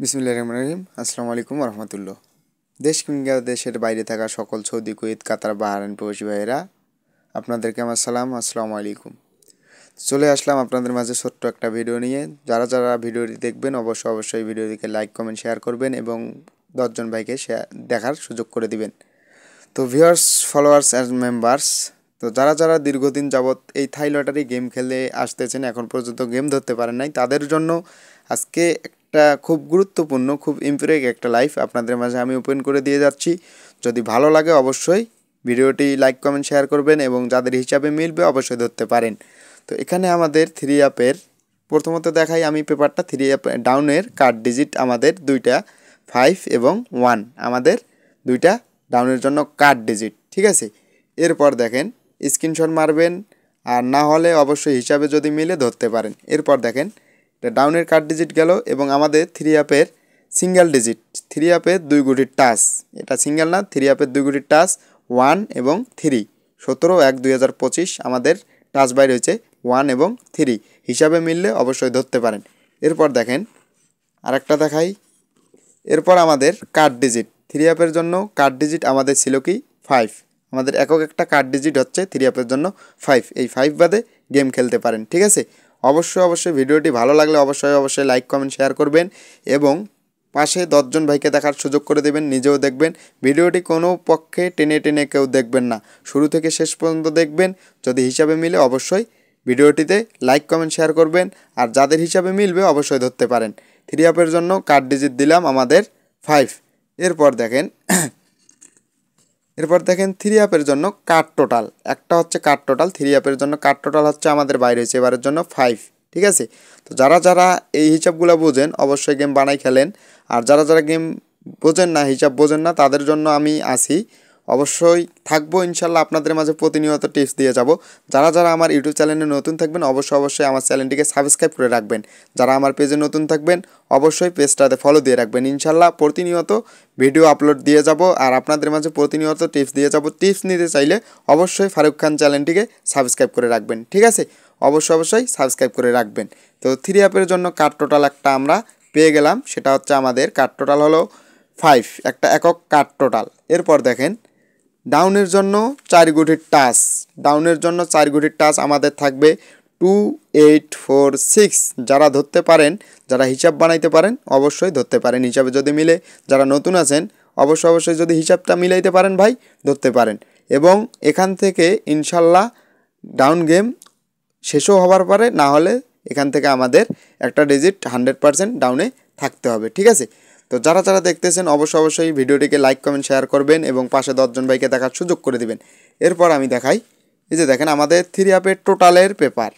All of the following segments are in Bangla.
বিসমিল্লাহির রহমানির রহিম। আসসালামু আলাইকুম রহমতুল্লাহ। দেশ কিংবা দেশের বাইরে থাকা সকল সৌদি, কুয়েত, কাতার, বাহরাইন প্রবাসী ভাইয়েরা, আপনাদেরকে আমার সালাম, আসসালামু আলাইকুম। চলে আসলাম আপনাদের মাঝে ছোট্ট একটা ভিডিও নিয়ে। যারা যারা ভিডিওটি দেখবেন অবশ্যই ভিডিওটিকে লাইক, কমেন্ট, শেয়ার করবেন এবং 10 জন ভাইকে দেখার সুযোগ করে দিবেন। তো ভিউয়ার্স, ফলোয়ার্স অ্যান্ড মেম্বার্স, তো যারা যারা দীর্ঘদিন যাবৎ এই থাই লটারি গেম খেলে আসতেছেন, এখন পর্যন্ত গেম ধরতে পারেন নাই, তাদের জন্য আজকে একটা খুব গুরুত্বপূর্ণ, খুব ইম্পোর্টেন্ট একটা লাইভ আপনাদের মাঝে আমি ওপেন করে দিয়ে যাচ্ছি। যদি ভালো লাগে অবশ্যই ভিডিওটি লাইক, কমেন্ট, শেয়ার করবেন এবং যাদের হিসাবে মিলবে অবশ্যই ধরতে পারেন। তো এখানে আমাদের 3 অ্যাপের প্রথমত দেখাই আমি পেপারটা। 3 অ্যাপ ডাউনের কার্ড ডিজিট আমাদের দুইটা 5 এবং 1, আমাদের দুইটা ডাউনের জন্য কার্ড ডিজিট, ঠিক আছে। এরপর দেখেন স্ক্রিনশট মারবেন, আর না হলে অবশ্যই হিসাবে যদি মিলে ধরতে পারেন। এরপর দেখেন এটা ডাউনের কার্ড ডিজিট গেল এবং আমাদের 3 অ্যাপের সিঙ্গেল ডিজিট, 3 অ্যাপের 2 গুটির টাচ, এটা সিঙ্গেল না, 3 অ্যাপের 2 গুটির টাচ 1 এবং 3, 17/1/2025 আমাদের টাচ বাইর হয়েছে 1 এবং 3, হিসাবে মিললে অবশ্যই ধরতে পারেন। এরপর দেখেন আরেকটা দেখাই। এরপর আমাদের কার্ড ডিজিট 3 অ্যাপের জন্য কার্ড ডিজিট আমাদের ছিল কি 5, আমাদের একক একটা কার্ড ডিজিট হচ্ছে 3 অ্যাপের জন্য 5, এই 5 বাদে গেম খেলতে পারেন, ঠিক আছে। অবশ্যই ভিডিওটি ভালো লাগলে অবশ্যই লাইক, কমেন্ট, শেয়ার করবেন এবং পাশে 10 জন ভাইকে দেখার সুযোগ করে দেবেন, নিজেও দেখবেন। ভিডিওটি কোনো পক্ষে টেনে টেনে কেউ দেখবেন না, শুরু থেকে শেষ পর্যন্ত দেখবেন। যদি হিসাবে মিলে অবশ্যই ভিডিওটিতে লাইক, কমেন্ট, শেয়ার করবেন, আর যাদের হিসাবে মিলবে অবশ্যই ধরতে পারেন। 3 অ্যাপের জন্য কার্ড ডিজিট দিলাম আমাদের 5। এরপর দেখেন 3 অ্যাপের জন্য কার্ড টোটাল, একটা হচ্ছে কার্ড টোটাল। 3 অ্যাপের জন্য কার্ড টোটাল হচ্ছে আমাদের বাইরে হয়েছে এবারের জন্য 5, ঠিক আছে। তো যারা যারা এই হিসাবগুলো বোঝেন অবশ্যই গেম বানাই খেলেন, আর যারা যারা গেম বোঝেন না, হিসাব বোঝেন না, তাদের জন্য আমি আসি, অবশ্যই থাকবো ইনশাল্লাহ, আপনাদের মাঝে প্রতিনিয়ত টিপস দিয়ে যাব। যারা যারা আমার ইউটিউব চ্যানেলে নতুন থাকবেন অবশ্যই আমার চ্যানেলটিকে সাবস্ক্রাইব করে রাখবেন। যারা আমার পেজে নতুন থাকবেন অবশ্যই পেজটাতে ফলো দিয়ে রাখবেন। ইনশাল্লাহ প্রতিনিয়ত ভিডিও আপলোড দিয়ে যাব আর আপনাদের মাঝে প্রতিনিয়ত টিপস দিয়ে যাব। টিপস নিতে চাইলে অবশ্যই ফারুক খান চ্যানেলটিকে সাবস্ক্রাইব করে রাখবেন, ঠিক আছে। অবশ্যই সাবস্ক্রাইব করে রাখবেন। তো 3 অ্যাপের জন্য কার্ড টোটাল একটা আমরা পেয়ে গেলাম, সেটা হচ্ছে আমাদের কার্ড টোটাল হলো 5, একটা একক কার্ড টোটাল। এরপর দেখেন ডাউনের জন্য 4 গুটির টাচ, ডাউনের জন্য 4 গুটির টাচ আমাদের থাকবে 2846। যারা ধরতে পারেন, যারা হিসাব বানাইতে পারেন অবশ্যই ধরতে পারেন, হিসাবে যদি মিলে। যারা নতুন আছেন অবশ্যই যদি হিসাবটা মিলাইতে পারেন ভাই ধরতে পারেন। এবং এখান থেকে ইনশাল্লাহ ডাউন গেম শেষও হবার পারে, না হলে এখান থেকে আমাদের একটা ডিজিট 100% ডাউনে থাকতে হবে, ঠিক আছে। তো যারা যারা দেখতেছেন অবশ্যই ভিডিওটিকে লাইক, কমেন্ট, শেয়ার করবেন এবং পাশে 10 জন ভাইকে দেখার সুযোগ করে দিবেন। এরপর আমি দেখাই, এই যে দেখেন আমাদের 3 অ্যাপের টোটালের পেপার,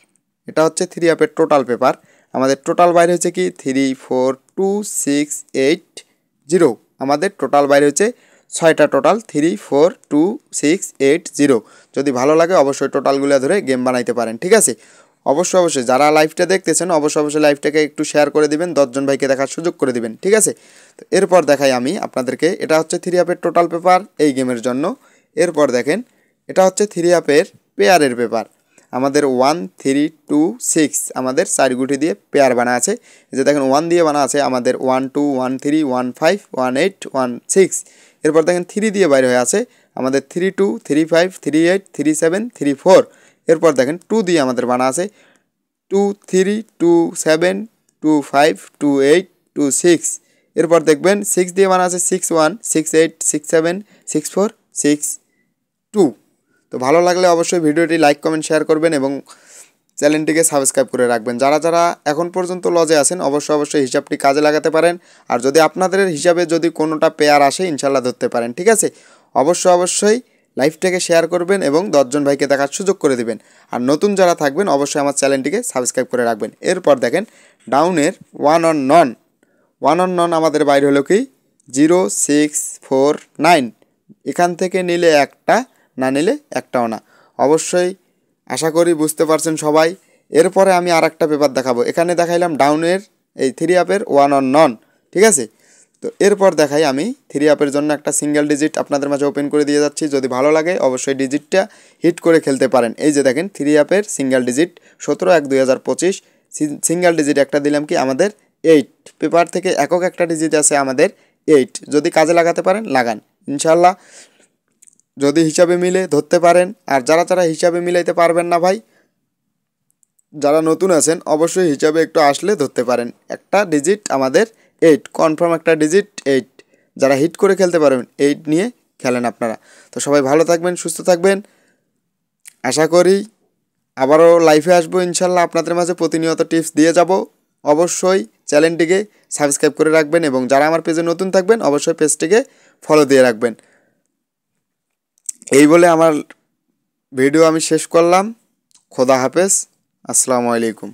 এটা হচ্ছে 3 অ্যাপের টোটাল পেপার। আমাদের টোটাল বাইরে হচ্ছে কি 34268 আমাদের টোটাল বাইরে হচ্ছে 6টা টোটাল 34268। যদি ভালো লাগে অবশ্যই টোটালগুলো ধরে গেম বানাইতে পারেন, ঠিক আছে। অবশ্যই যারা লাইভটা দেখতেছেন অবশ্যই লাইভটাকে একটু শেয়ার করে দিবেন, 10 জন ভাইকে দেখার সুযোগ করে দিবেন, ঠিক আছে। তো এরপর দেখাই আমি আপনাদেরকে, এটা হচ্ছে 3 অ্যাপের টোটাল পেপার এই গেমের জন্য। এরপর দেখেন এটা হচ্ছে 3 অ্যাপের পেয়ারের পেপার, আমাদের 1 3 2 6 আমাদের 4 গুটি দিয়ে পেয়ার বানা আছে। এই যে দেখেন 1 দিয়ে বানা আছে আমাদের 1 2 1 3 1 5 1 8 1 6। এরপর দেখেন 3 দিয়ে বাইরে হয়ে আছে আমাদের 3 2 3 5 3 8 3 7 3 4। এরপর দেখেন 2 দিয়ে আমাদের বানা আছে 2 3 2 7 2 5 2 8 2 6। এরপর দেখবেন 6 দিয়ে বানা আছে 6 1 6 8 6 7 6 4 6 2। তো ভালো লাগলে অবশ্যই ভিডিওটি লাইক, কমেন্ট, শেয়ার করবেন এবং চ্যানেলটিকে সাবস্ক্রাইব করে রাখবেন। যারা যারা এখন পর্যন্ত লজে আছেন অবশ্যই হিসাবটি কাজে লাগাতে পারেন, আর যদি আপনাদের হিসাবে যদি কোনোটা পেয়ার আসে ইনশাল্লাহ ধরতে পারেন, ঠিক আছে। অবশ্যই লাইভটাকে শেয়ার করবেন এবং 10 জন ভাইকে দেখার সুযোগ করে দিবেন। আর নতুন যারা থাকবেন অবশ্যই আমার চ্যানেলটিকে সাবস্ক্রাইব করে রাখবেন। এরপর দেখেন ডাউনের 1 অন নন আমাদের বাইরে হলো কি 0649। এখান থেকে নিলে একটা, না নিলে একটাও না। অবশ্যই আশা করি বুঝতে পারছেন সবাই। এরপরে আমি আর একটা পেপার দেখাবো, এখানে দেখাইলাম ডাউনের এই 3 অ্যাপের 1 অন নন, ঠিক আছে। তো এরপর দেখাই আমি 3 অ্যাপের জন্য একটা সিঙ্গেল ডিজিট আপনাদের মাঝে ওপেন করে দিয়ে যাচ্ছি। যদি ভালো লাগে অবশ্যই ডিজিটটা হিট করে খেলতে পারেন। এই যে দেখেন 3 অ্যাপের সিঙ্গেল ডিজিট 17/1/2025 সিঙ্গেল ডিজিট একটা দিলাম কি আমাদের 8 পেপার থেকে একক একটা ডিজিট আছে আমাদের 8 যদি কাজে লাগাতে পারেন লাগান ইনশাল্লাহ যদি হিসাবে মিলে ধরতে পারেন আর যারা যারা হিসাবে মিলাইতে পারবেন না ভাই যারা নতুন আছেন অবশ্যই হিসাবে একটু আসলে ধরতে পারেন একটা ডিজিট আমাদের 8 কনফার্ম একটা ডিজিট 8 যারা হিট করে খেলতে পারবেন 8 নিয়ে খেলেন আপনারা তো সবাই ভালো থাকবেন সুস্থ থাকবেন আশা করি আবারও লাইভে আসবো ইনশাল্লাহ আপনাদের মাঝে প্রতিনিয়ত টিপস দিয়ে যাব অবশ্যই চ্যানেলটিকে সাবস্ক্রাইব করে রাখবেন এবং যারা আমার পেজে নতুন থাকবেন অবশ্যই পেজটিকে ফলো দিয়ে রাখবেন এই বলে আমার ভিডিও আমি শেষ করলাম খোদা হাফেজ আসসালামু আলাইকুম